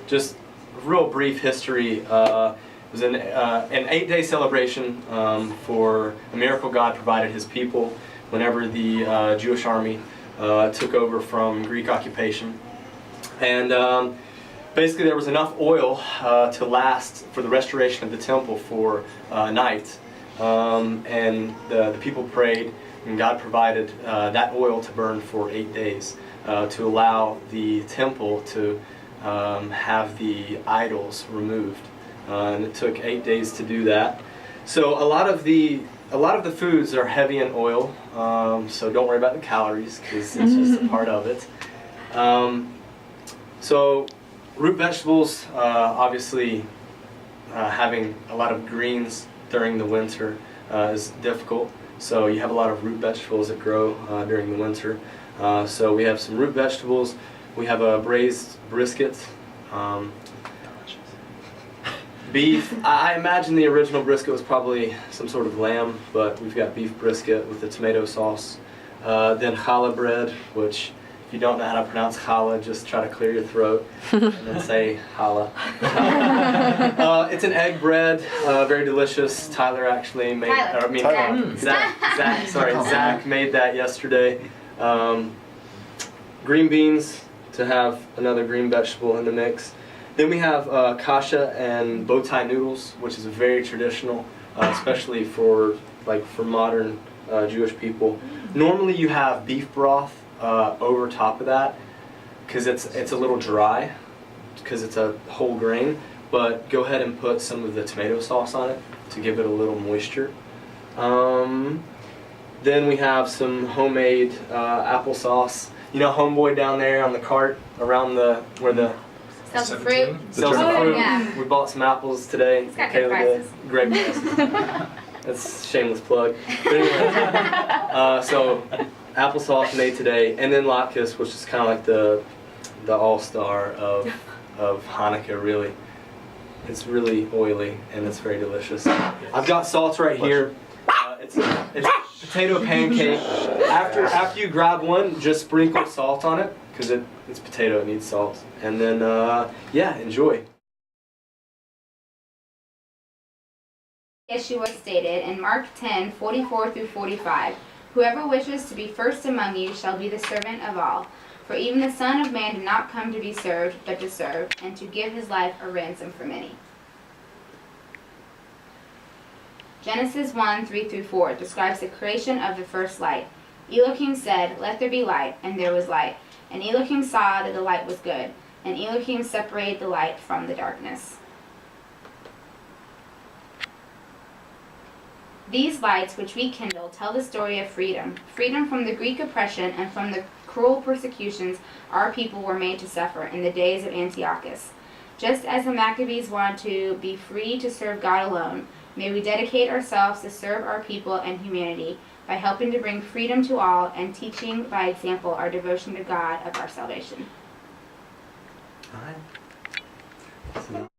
just real brief history. It was an 8-day celebration for a miracle God provided His people whenever the Jewish army took over from Greek occupation. And basically there was enough oil to last for the restoration of the temple for a night. And the people prayed, and God provided that oil to burn for 8 days to allow the temple to have the idols removed. And it took 8 days to do that. So a lot of the foods are heavy in oil, so don't worry about the calories because it's just a part of it. So root vegetables, obviously having a lot of greens during the winter is difficult. So you have a lot of root vegetables that grow during the winter. So we have some root vegetables. We have a braised brisket. Beef. I imagine the original brisket was probably some sort of lamb, but we've got beef brisket with the tomato sauce. Then challah bread, which if you don't know how to pronounce challah, just try to clear your throat and then say challah. It's an egg bread, very delicious. Tyler actually made. Zach made that yesterday. Green beans to have another green vegetable in the mix. Then we have kasha and bow tie noodles, which is very traditional, especially for modern Jewish people. Normally you have beef broth over top of that because it's a little dry because it's a whole grain. But go ahead and put some of the tomato sauce on it to give it a little moisture. Then we have some homemade applesauce. You know, homeboy down there on the cart around where the sells the fruit. Sells the fruit. Yeah. We bought some apples today. It's got good prices. Great prices. That's a shameless plug. But anyway, so applesauce made today, and then latkes, which is kind of like the all-star of Hanukkah, really. It's really oily, and it's very delicious. I've got salt right here. It's a potato pancake. After you grab one, just sprinkle salt on it, because it's potato, it needs salt. And then, yeah, enjoy. Yeshua stated in Mark 10:44-45, "Whoever wishes to be first among you shall be the servant of all. For even the Son of Man did not come to be served, but to serve, and to give his life a ransom for many." Genesis 1:3-4 describes the creation of the first light. Elohim said, "Let there be light," and there was light. And Elohim saw that the light was good, and Elohim separated the light from the darkness. These lights which we kindle tell the story of freedom. Freedom from the Greek oppression and from the cruel persecutions our people were made to suffer in the days of Antiochus. Just as the Maccabees wanted to be free to serve God alone, may we dedicate ourselves to serve our people and humanity by helping to bring freedom to all and teaching by example our devotion to God of our salvation. All right.